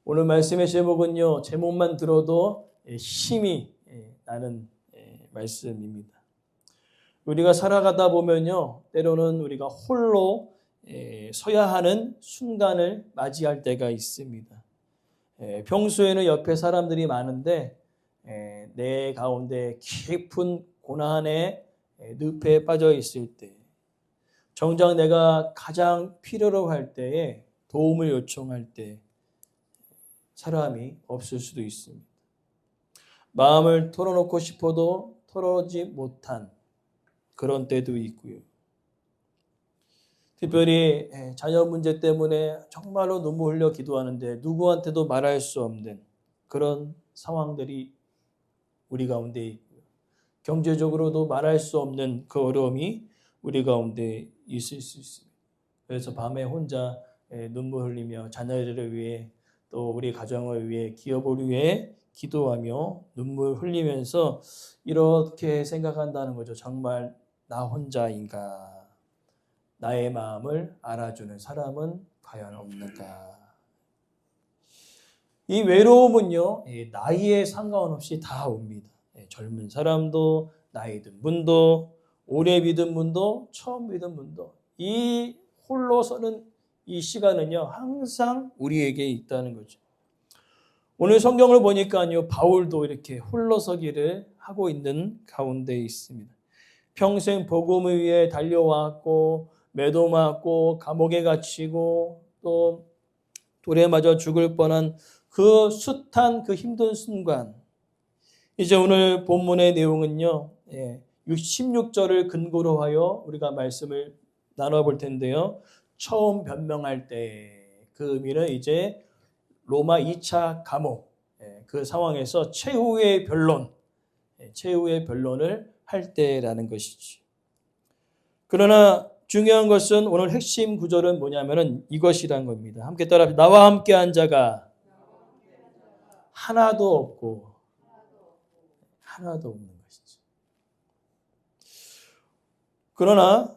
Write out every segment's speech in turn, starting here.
오늘 말씀의 제목은요, 제목만 들어도 힘이 나는 말씀입니다. 우리가 살아가다 보면요, 때로는 우리가 홀로 서야 하는 순간을 맞이할 때가 있습니다. 평소에는 옆에 사람들이 많은데 내 가운데 깊은 고난의 늪에 빠져 있을 때, 정작 내가 가장 필요로 할 때에 도움을 요청할 때 사람이 없을 수도 있습니다. 마음을 털어놓고 싶어도 털어놓지 못한 그런 때도 있고요. 특별히 자녀 문제 때문에 정말로 눈물 흘려 기도하는데 누구한테도 말할 수 없는 그런 상황들이 우리 가운데 있고요. 경제적으로도 말할 수 없는 그 어려움이 우리 가운데 있을 수 있습니다. 그래서 밤에 혼자 눈물 흘리며 자녀들을 위해 또 우리 가정을 위해 기업을 위해 기도하며 눈물 흘리면서 이렇게 생각한다는 거죠. 정말 나 혼자인가? 나의 마음을 알아주는 사람은 과연 없는가? 이 외로움은요, 나이에 상관없이 다 옵니다. 젊은 사람도, 나이 든 분도, 오래 믿은 분도, 처음 믿은 분도, 이 홀로 서는 이 시간은요, 항상 우리에게 있다는 거죠. 오늘 성경을 보니까요, 바울도 이렇게 홀로서기를 하고 있는 가운데 있습니다. 평생 복음을 위해 달려왔고, 매도 맞고, 감옥에 gat히고, 또 돌에 맞아 죽을 뻔한 그 숱한 그 힘든 순간. 이제 오늘 본문의 내용은요, 16절을 근거로 하여 우리가 말씀을 나눠볼 텐데요. 처음 변명할 때 그 의미는 이제 로마 2차 감옥 그 상황에서 최후의 변론을 할 때라는 것이지. 그러나 중요한 것은 오늘 핵심 구절은 뭐냐면은 이것이란 겁니다. 함께 따라 나와 함께 한 자가 하나도 없고 하나도 없는 것이지. 그러나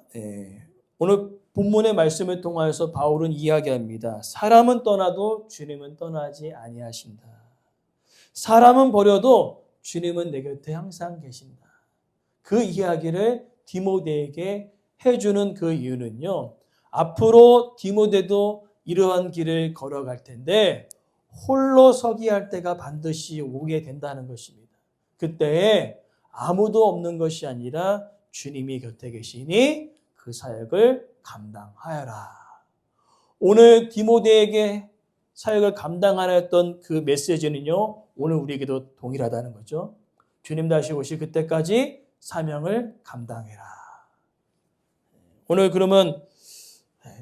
오늘 본문의 말씀을 통하여서 바울은 이야기합니다. 사람은 떠나도 주님은 떠나지 아니하신다. 사람은 버려도 주님은 내 곁에 항상 계신다. 그 이야기를 디모데에게 해주는 그 이유는요. 앞으로 디모데도 이러한 길을 걸어갈 텐데 홀로 서기 할 때가 반드시 오게 된다는 것입니다. 그때 아무도 없는 것이 아니라 주님이 곁에 계시니 그 사역을 감당하여라. 오늘 디모데에게 사역을 감당하였던 그 메시지는요, 오늘 우리에게도 동일하다는 거죠. 주님 다시 오실 그때까지 사명을 감당해라. 오늘 그러면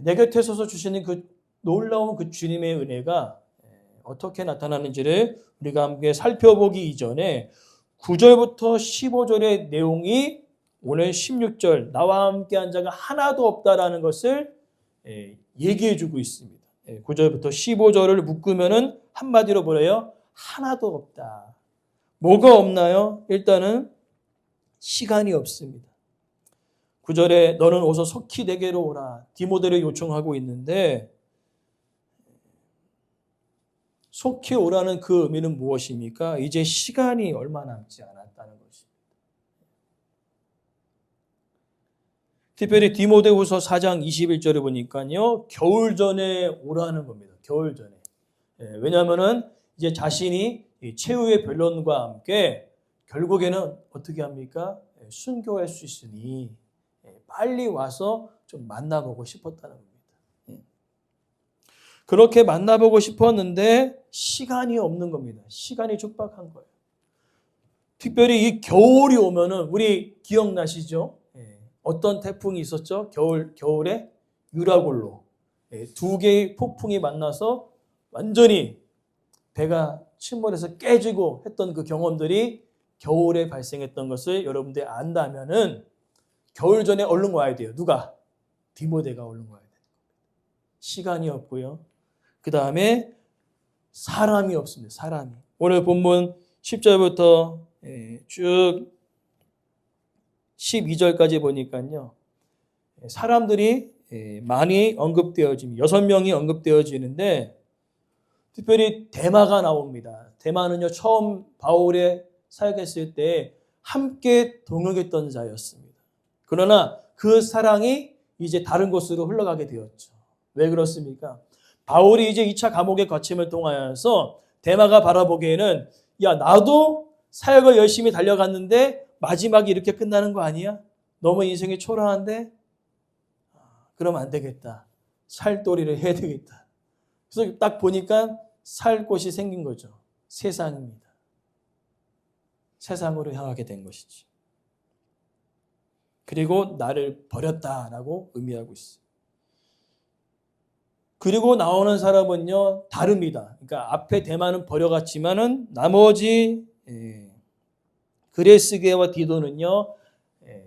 내 곁에 서서 주시는 그 놀라운 그 주님의 은혜가 어떻게 나타나는지를 우리가 함께 살펴보기 이전에 9절부터 15절의 내용이 오늘 16절 나와 함께한 자가 하나도 없다라는 것을 얘기해 주고 있습니다. 9절부터 15절을 묶으면은 한마디로 뭐래요? 하나도 없다. 뭐가 없나요? 일단은 시간이 없습니다. 9절에 너는 어서 속히 내게로 오라. 디모데를 요청하고 있는데 속히 오라는 그 의미는 무엇입니까? 이제 시간이 얼마 남지 않았다는 것입니다. 특별히 디모데후서 4장 21절에 보니까요. 겨울 전에 오라는 겁니다. 겨울 전에. 왜냐하면은 이제 자신이 최후의 변론과 함께 결국에는 어떻게 합니까? 순교할 수 있으니 빨리 와서 좀 만나보고 싶었다는 겁니다. 그렇게 만나보고 싶었는데 시간이 없는 겁니다. 시간이 촉박한 거예요. 특별히 이 겨울이 오면은 우리 기억나시죠? 어떤 태풍이 있었죠? 겨울에 유라굴로 두 개의 폭풍이 만나서 완전히 배가 침몰해서 깨지고 했던 그 경험들이 겨울에 발생했던 것을 여러분들이 안다면은 겨울 전에 얼른 와야 돼요. 누가? 디모데가 얼른 와야 돼요. 시간이 없고요. 그 다음에 사람이 없습니다. 사람이. 오늘 본문 10절부터 쭉 12절까지 보니까요. 사람들이 많이 언급되어집니다. 6명이 언급되어지는데 특별히 데마가 나옵니다. 데마는요, 처음 바울의 사역했을 때 함께 동역했던 자였습니다. 그러나 그 사랑이 이제 다른 곳으로 흘러가게 되었죠. 왜 그렇습니까? 바울이 이제 2차 감옥의 거침을 통하여서 데마가 바라보기에는 야, 나도 사역을 열심히 달려갔는데 마지막이 이렇게 끝나는 거 아니야? 너무 인생이 초라한데? 그러면 안 되겠다. 살도리를 해야 되겠다. 그래서 딱 보니까 살 곳이 생긴 거죠. 세상입니다. 세상으로 향하게 된 것이지. 그리고 나를 버렸다라고 의미하고 있어요. 그리고 나오는 사람은요, 다릅니다. 그러니까 앞에 데마는 버려갔지만은 나머지 그레스게와 디도는요,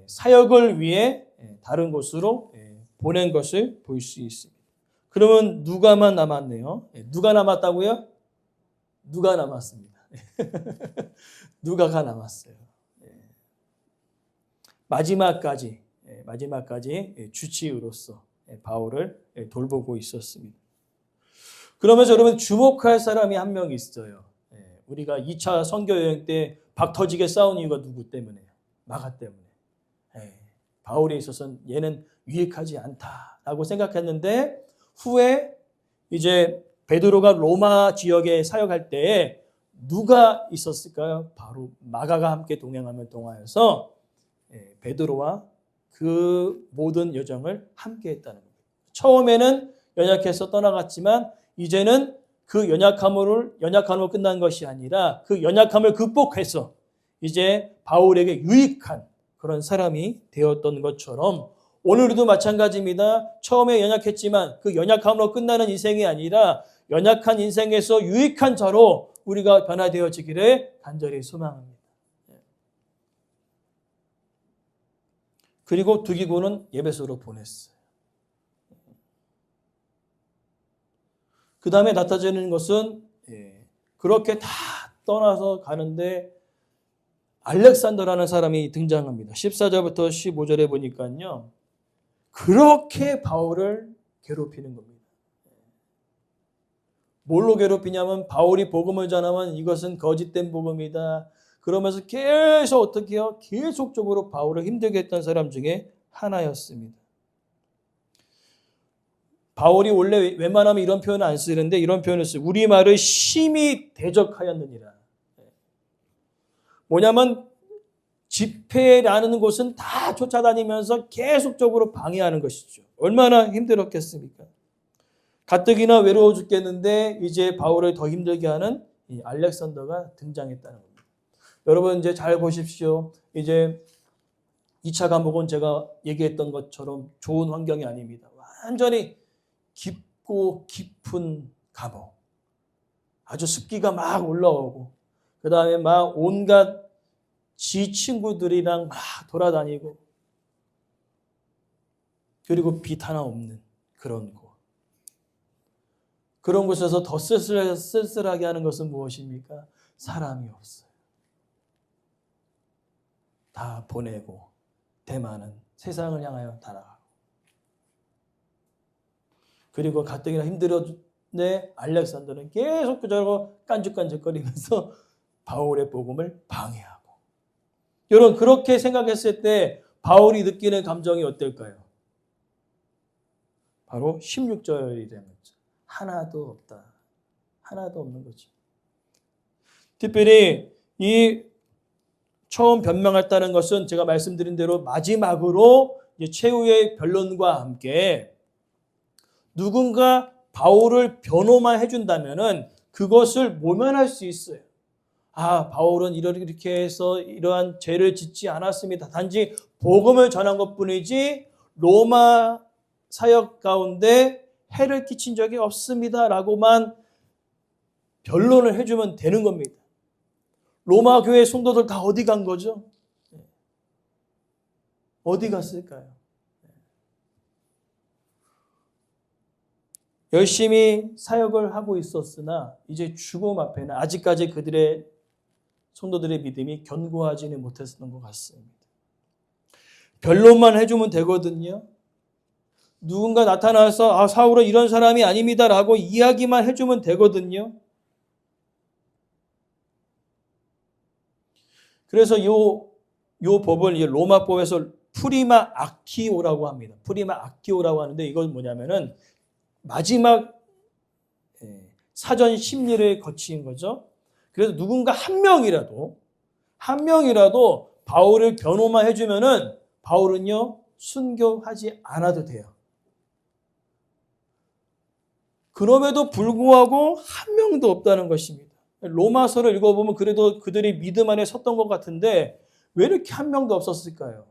사역을 위해 다른 곳으로 보낸 것을 볼 수 있습니다. 그러면 누가만 남았네요. 누가 남았다고요? 누가 남았습니다. 누가가 남았어요. 마지막까지 주치의로서 바울을 돌보고 있었습니다. 그러면서 여러분 주목할 사람이 한 명 있어요. 우리가 2차 선교 여행 때 박터지게 싸운 이유가 누구 때문에요? 마가 때문에. 바울에 있어서는 얘는 유익하지 않다라고 생각했는데 후에 이제 베드로가 로마 지역에 사역할 때에 누가 있었을까요? 바로 마가가 함께 동행하며 동하여서 베드로와 그 모든 여정을 함께 했다는 겁니다. 처음에는 연약해서 떠나갔지만 이제는 그 연약함으로 끝난 것이 아니라 그 연약함을 극복해서 이제 바울에게 유익한 그런 사람이 되었던 것처럼 오늘도 마찬가지입니다. 처음에 연약했지만 그 연약함으로 끝나는 인생이 아니라 연약한 인생에서 유익한 자로 우리가 변화되어지기를 간절히 소망합니다. 그리고 두기고는 에베소로 보냈어요. 그 다음에 나타지는 것은 그렇게 다 떠나서 가는데 알렉산더라는 사람이 등장합니다. 14절부터 15절에 보니까요. 그렇게 바울을 괴롭히는 겁니다. 뭘로 괴롭히냐면 바울이 복음을 전하면 이것은 거짓된 복음이다. 그러면서 계속 어떻게 해요? 계속적으로 바울을 힘들게 했던 사람 중에 하나였습니다. 바울이 원래 웬만하면 이런 표현을 안 쓰는데 이런 표현을 써요. 우리말을 심히 대적하였느니라. 뭐냐면 집회라는 곳은 다 쫓아다니면서 계속적으로 방해하는 것이죠. 얼마나 힘들었겠습니까? 가뜩이나 외로워 죽겠는데 이제 바울을 더 힘들게 하는 이 알렉산더가 등장했다는 겁니다. 여러분 이제 잘 보십시오. 이제 2차 감옥은 제가 얘기했던 것처럼 좋은 환경이 아닙니다. 완전히 깊고 깊은 감옥. 아주 습기가 막 올라오고 그 다음에 막 온갖 지 친구들이랑 막 돌아다니고 그리고 빛 하나 없는 그런 곳. 그런 곳에서 더 쓸쓸하게 하는 것은 무엇입니까? 사람이 없어요. 다 보내고 대만은 세상을 향하여 달아가고 그리고 가뜩이나 힘들었는데 알렉산더는 계속 그저러 깐죽깐죽거리면서 바울의 복음을 방해하고 여러분 그렇게 생각했을 때 바울이 느끼는 감정이 어떨까요? 바로 16절이 되는 거죠. 하나도 없다. 하나도 없는 거죠. 특별히 이 처음 변명했다는 것은 제가 말씀드린 대로 마지막으로 최후의 변론과 함께 누군가 바울을 변호만 해준다면은 그것을 모면할 수 있어요. 아, 바울은 이렇게 해서 이러한 죄를 짓지 않았습니다. 단지 복음을 전한 것뿐이지 로마 사역 가운데 해를 끼친 적이 없습니다. 라고만 변론을 해주면 되는 겁니다. 로마 교회 성도들 다 어디 간 거죠? 어디 갔을까요? 열심히 사역을 하고 있었으나 이제 죽음 앞에는 아직까지 그들의 성도들의 믿음이 견고하지는 못했던 것 같습니다. 변론만 해주면 되거든요. 누군가 나타나서 사울은 이런 사람이 아닙니다라고 이야기만 해주면 되거든요. 그래서 요 법을 로마법에서 프리마 아키오라고 합니다. 프리마 아키오라고 하는데 이건 뭐냐면은 마지막 사전 심리를 거친 거죠. 그래서 누군가 한 명이라도 바울을 변호만 해주면은 바울은요 순교하지 않아도 돼요. 그럼에도 불구하고 한 명도 없다는 것입니다. 로마서를 읽어보면 그래도 그들이 믿음 안에 섰던 것 같은데 왜 이렇게 한 명도 없었을까요?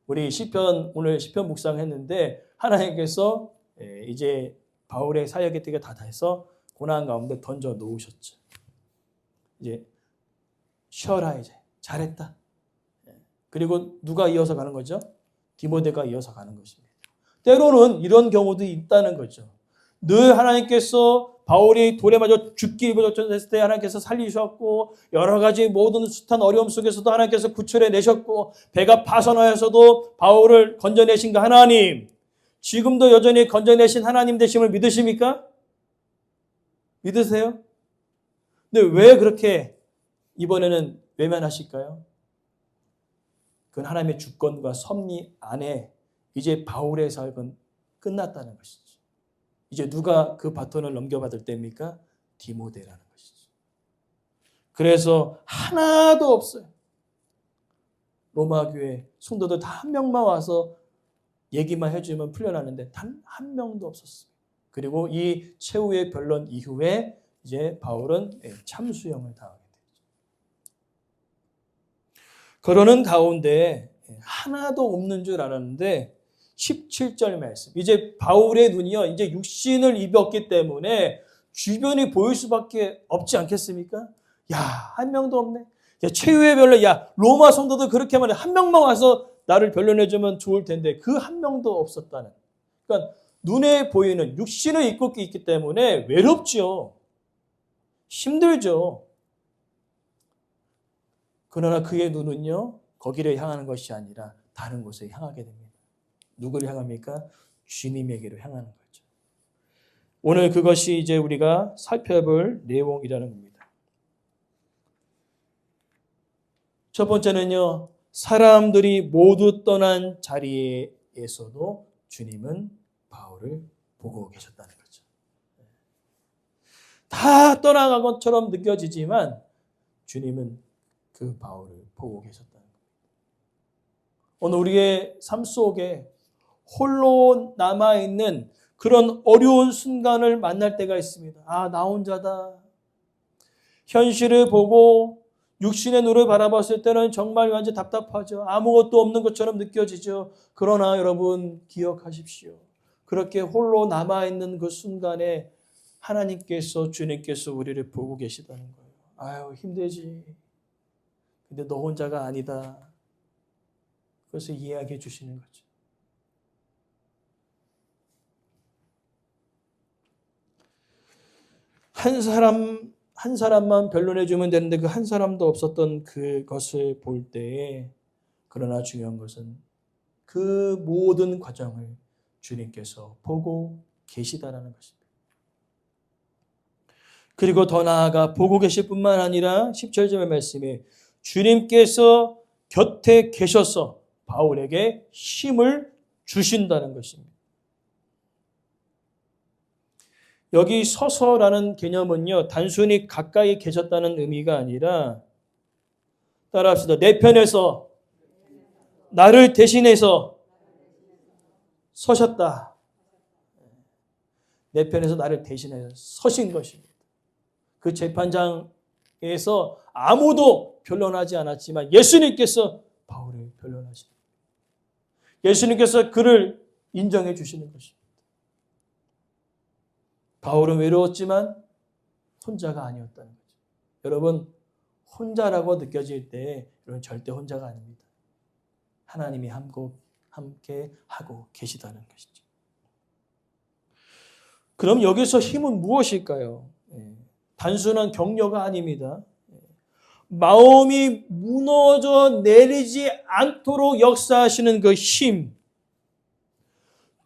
우리 시편 오늘 시편 묵상했는데 하나님께서 이제 바울의 사역의 때가 다 해서 고난 가운데 던져 놓으셨죠. 이제 쉬어라 이제 잘했다. 그리고 누가 이어서 가는 거죠? 디모데가 이어서 가는 것입니다. 때로는 이런 경우도 있다는 거죠. 늘 하나님께서 바울이 돌에 맞아 죽기 일보졌을 때 하나님께서 살리셨고 여러 가지 모든 숱한 어려움 속에서도 하나님께서 구출해 내셨고 배가 파선하여서도 바울을 건져내신 그 하나님, 지금도 여전히 건져내신 하나님 되심을 믿으십니까? 믿으세요? 근데 왜 그렇게 이번에는 외면하실까요? 그건 하나님의 주권과 섭리 안에 이제 바울의 사역은 끝났다는 것이죠. 이제 누가 그 바톤을 넘겨받을 때입니까? 디모데라는 것이죠. 그래서 하나도 없어요. 로마 교회 성도들 다 한 명만 와서 얘기만 해주면 풀려나는데 단 한 명도 없었어요. 그리고 이 최후의 변론 이후에 이제 바울은 참수형을 당하게 되죠. 그러는 가운데 하나도 없는 줄 알았는데 17절 말씀. 이제 바울의 눈이요, 이제 육신을 입었기 때문에 주변이 보일 수밖에 없지 않겠습니까? 야, 한 명도 없네. 야, 최후의 변론, 야, 로마 성도들 그렇게 말해. 한 명만 와서 나를 변론해주면 좋을 텐데 그 한 명도 없었다는. 그러니까 눈에 보이는 육신을 입고 있기 때문에 외롭죠. 힘들죠. 그러나 그의 눈은요, 거기를 향하는 것이 아니라 다른 곳에 향하게 됩니다. 누구를 향합니까? 주님에게로 향하는 거죠. 오늘 그것이 이제 우리가 살펴볼 내용이라는 겁니다. 첫 번째는요, 사람들이 모두 떠난 자리에서도 주님은 바울을 보고 계셨다는 거죠. 다 떠나간 것처럼 느껴지지만 주님은 그 바울을 보고 계셨다는 겁니다. 오늘 우리의 삶 속에 홀로 남아있는 그런 어려운 순간을 만날 때가 있습니다. 아, 나 혼자다. 현실을 보고 육신의 눈을 바라봤을 때는 정말 완전 답답하죠. 아무것도 없는 것처럼 느껴지죠. 그러나 여러분 기억하십시오. 그렇게 홀로 남아있는 그 순간에 하나님께서, 주님께서 우리를 보고 계시다는 거예요. 아유, 힘들지. 근데 너 혼자가 아니다. 그래서 이야기해 주시는 거죠. 한 사람만 변론해 주면 되는데 그 한 사람도 없었던 그것을 볼 때에, 그러나 중요한 것은 그 모든 과정을 주님께서 보고 계시다라는 것입니다. 그리고 더 나아가 보고 계실 뿐만 아니라 17절의 말씀에 주님께서 곁에 계셔서 바울에게 힘을 주신다는 것입니다. 여기 서서라는 개념은요, 단순히 가까이 계셨다는 의미가 아니라, 따라합시다. 내 편에서 나를 대신해서 서셨다. 내 편에서 나를 대신해서 서신 것입니다. 그 재판장에서 아무도 변론하지 않았지만 예수님께서 바울을 변론하십니다. 예수님께서 그를 인정해 주시는 것입니다. 바울은 외로웠지만 혼자가 아니었다는 거죠. 여러분, 혼자라고 느껴질 때 여러분 절대 혼자가 아닙니다. 하나님이 함께 하고 계시다는 것이죠. 그럼 여기서 힘은 무엇일까요? 단순한 격려가 아닙니다. 마음이 무너져 내리지 않도록 역사하시는 그 힘,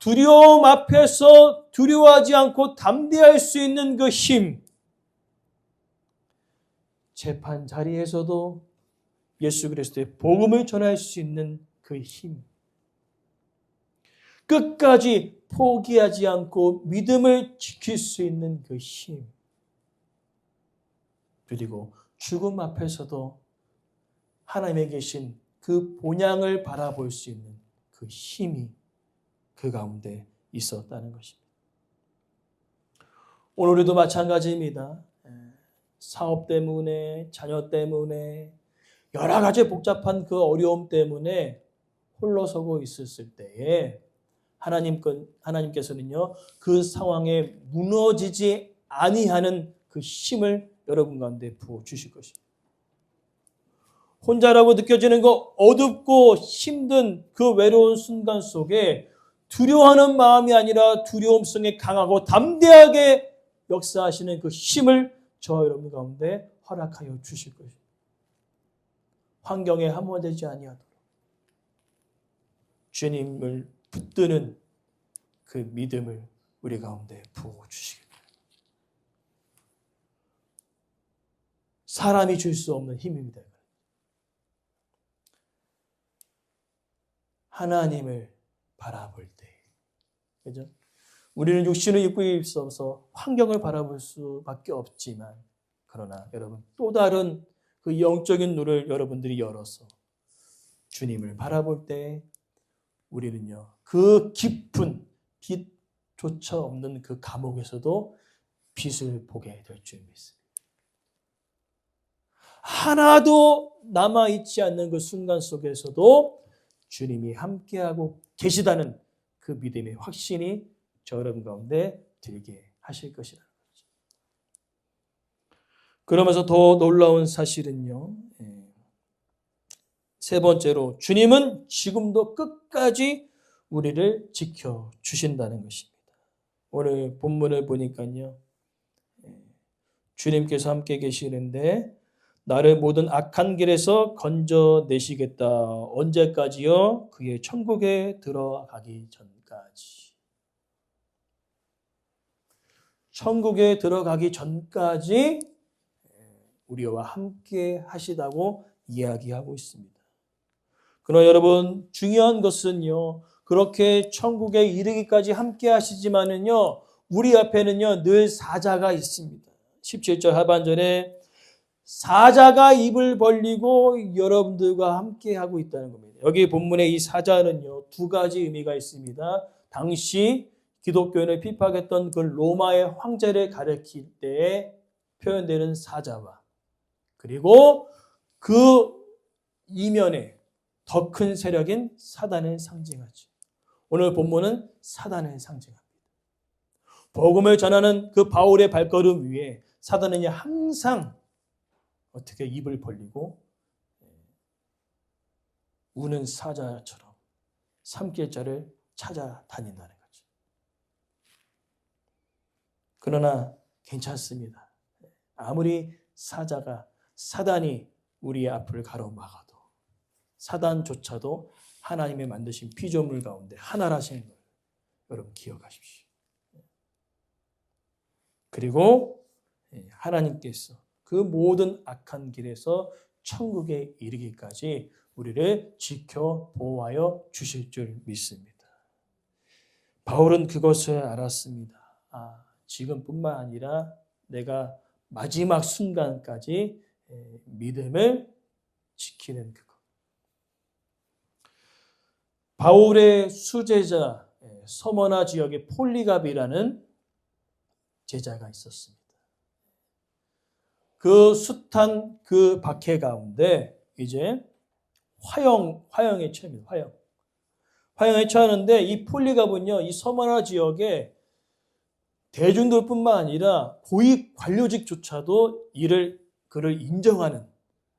두려움 앞에서 두려워하지 않고 담대할 수 있는 그 힘, 재판 자리에서도 예수 그리스도의 복음을 전할 수 있는 그 힘, 끝까지 포기하지 않고 믿음을 지킬 수 있는 그 힘, 그리고 죽음 앞에서도 하나님에 계신 그 본향을 바라볼 수 있는 그 힘이 그 가운데 있었다는 것입니다. 오늘 우리도 마찬가지입니다. 사업 때문에, 자녀 때문에, 여러 가지 복잡한 그 어려움 때문에 홀로 서고 있었을 때에 하나님께서는요, 그 상황에 무너지지 아니하는 그 힘을 여러분 가운데 부어 주실 것입니다. 혼자라고 느껴지는 그 어둡고 힘든 그 외로운 순간 속에 두려워하는 마음이 아니라 두려움성에 강하고 담대하게 역사하시는 그 힘을 저와 여러분 가운데 허락하여 주실 것입니다. 환경에 함몰되지 아니하도록 주님을 붙드는 그 믿음을 우리 가운데 부어 주시겠다. 사람이 줄 수 없는 힘입니다. 하나님을 바라볼 때, 그죠? 우리는 육신을 입고 있어서 환경을 바라볼 수밖에 없지만, 그러나 여러분 또 다른 그 영적인 눈을 여러분들이 열어서 주님을 바라볼 때, 우리는요 그 깊은 빛조차 없는 그 감옥에서도 빛을 보게 될 줄 믿습니다. 하나도 남아있지 않는 그 순간 속에서도 주님이 함께하고 계시다는 그 믿음의 확신이 저 여러분 가운데 들게 하실 것이라는 거죠. 그러면서 더 놀라운 사실은요, 세 번째로 주님은 지금도 끝까지 우리를 지켜주신다는 것입니다. 오늘 본문을 보니까요, 주님께서 함께 계시는데 나를 모든 악한 길에서 건져내시겠다. 언제까지요? 그의 천국에 들어가기 전까지. 천국에 들어가기 전까지 우리와 함께 하시다고 이야기하고 있습니다. 그러나 여러분, 중요한 것은요, 그렇게 천국에 이르기까지 함께 하시지만은요, 우리 앞에는요, 늘 사자가 있습니다. 17절 하반절에 사자가 입을 벌리고 여러분들과 함께 하고 있다는 겁니다. 여기 본문의 이 사자는요, 두 가지 의미가 있습니다. 당시 기독교인을 핍박했던 그 로마의 황제를 가리킬 때에 표현되는 사자와, 그리고 그 이면에 더 큰 세력인 사단을 상징하죠. 오늘 본문은 사단을 상징합니다. 복음을 전하는 그 바울의 발걸음 위에 사단은 항상 어떻게 입을 벌리고 우는 사자처럼 삼킬 자를 찾아다닌다는 거죠. 그러나 괜찮습니다. 아무리 사단이 우리의 앞을 가로막아도 사단조차도 하나님의 만드신 피조물 가운데 하나라시는 걸 여러분 기억하십시오. 그리고 하나님께서 그 모든 악한 길에서 천국에 이르기까지 우리를 지켜 보호하여 주실 줄 믿습니다. 바울은 그것을 알았습니다. 지금뿐만 아니라 내가 마지막 순간까지 믿음을 지키는 그것. 바울의 수제자 서머나 지역의 폴리갑이라는 제자가 있었습니다. 그 숱한 그 박해 가운데 이제 화형에 처합니다. 화형에 처하는데 이 폴리갑은요, 이 서머나 지역에 대중들뿐만 아니라 고위 관료직조차도 그를 인정하는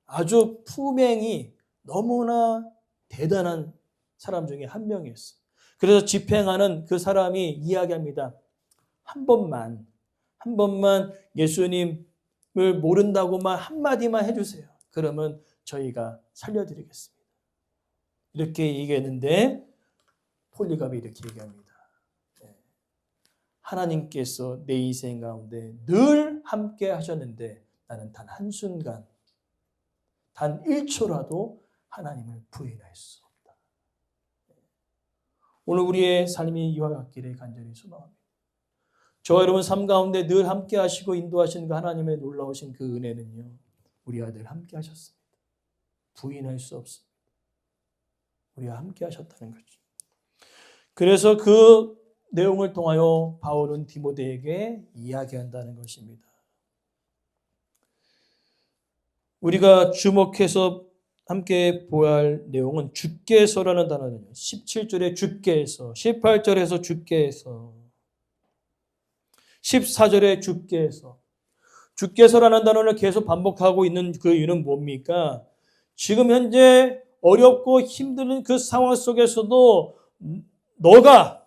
아주 품행이 너무나 대단한 사람 중에 한 명이었어요. 그래서 집행하는 그 사람이 이야기합니다. 한 번만 예수님을 모른다고만 한마디만 해주세요. 그러면 저희가 살려드리겠습니다. 이렇게 얘기했는데 폴리갑이 이렇게 얘기합니다. 하나님께서 내 인생 가운데 늘 함께 하셨는데 나는 단 한순간, 단 1초라도 하나님을 부인할 수 없다. 오늘 우리의 삶이 이와 같기를 간절히 소망합니다. 저와 여러분 삶 가운데 늘 함께 하시고 인도하신 그 하나님의 놀라우신 그 은혜는요, 우리와 늘 함께 하셨습니다. 부인할 수 없습니다. 우리와 함께 하셨다는 거죠. 그래서 그 내용을 통하여 바울은 디모데에게 이야기한다는 것입니다. 우리가 주목해서 함께 보아야 할 내용은 주께서라는 단어는요. 17절에 주께서, 18절에서 주께서, 14절에 주께서. 주께서라는 단어를 계속 반복하고 있는 그 이유는 뭡니까? 지금 현재 어렵고 힘든 그 상황 속에서도 너가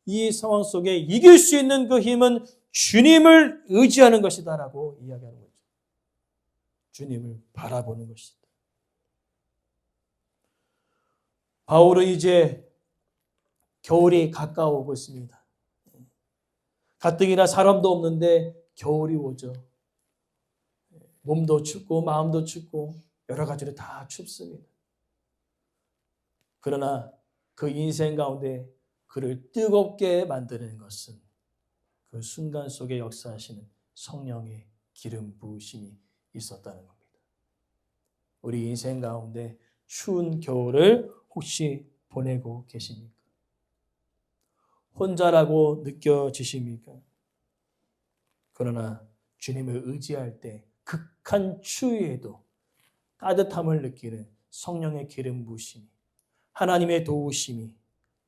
이 상황 속에 이길 수 있는 그 힘은 주님을 의지하는 것이다라고 이야기하는 거죠. 주님을 바라보는 것이다. 바울은 이제 겨울이 가까워오고 있습니다. 가뜩이나 사람도 없는데 겨울이 오죠. 몸도 춥고 마음도 춥고 여러 가지로 다 춥습니다. 그러나 그 인생 가운데 그를 뜨겁게 만드는 것은 그 순간 속에 역사하시는 성령의 기름 부으심이 있었다는 겁니다. 우리 인생 가운데 추운 겨울을 혹시 보내고 계십니까? 혼자라고 느껴지십니까? 그러나 주님을 의지할 때 극한 추위에도 따뜻함을 느끼는 성령의 기름 부으심이, 하나님의 도우심이,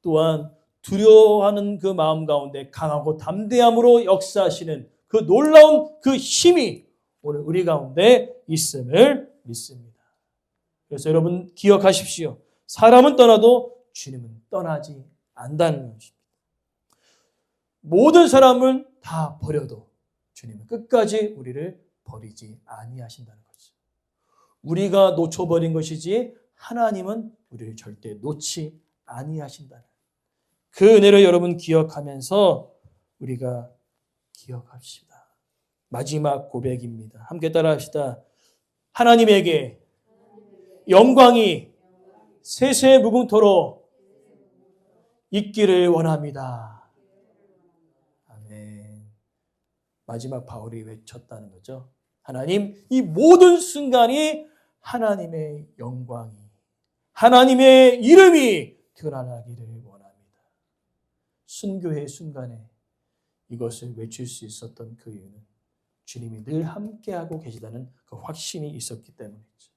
또한 두려워하는 그 마음 가운데 강하고 담대함으로 역사하시는 그 놀라운 그 힘이 오늘 우리 가운데 있음을 믿습니다. 그래서 여러분 기억하십시오. 사람은 떠나도 주님은 떠나지 않는다는 것입니다. 모든 사람을 다 버려도 주님은 끝까지 우리를 버리지 아니하신다는 거죠. 우리가 놓쳐버린 것이지 하나님은 우리를 절대 놓지 아니하신다는 그 은혜를 여러분 기억하면서 우리가 기억합시다. 마지막 고백입니다. 함께 따라합시다. 하나님에게 영광이 세세 무궁토록 있기를 원합니다. 아멘. 마지막 바울이 외쳤다는 거죠. 하나님, 이 모든 순간이 하나님의 영광이, 하나님의 이름이 드러나기를 원합니다. 순교의 순간에 이것을 외칠 수 있었던 그 이유는 주님이 늘 함께하고 계시다는 그 확신이 있었기 때문이죠.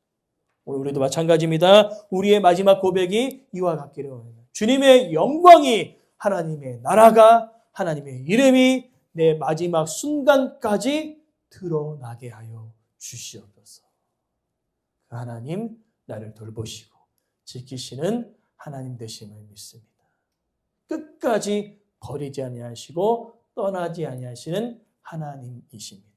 오늘 우리도 마찬가지입니다. 우리의 마지막 고백이 이와 같기를 원합니다. 주님의 영광이, 하나님의 나라가, 하나님의 이름이 내 마지막 순간까지 드러나게 하여 주시옵소서. 그 하나님 나를 돌보시고 지키시는 하나님 되심을 믿습니다. 끝까지 버리지 아니하시고 떠나지 아니하시는 하나님이십니다.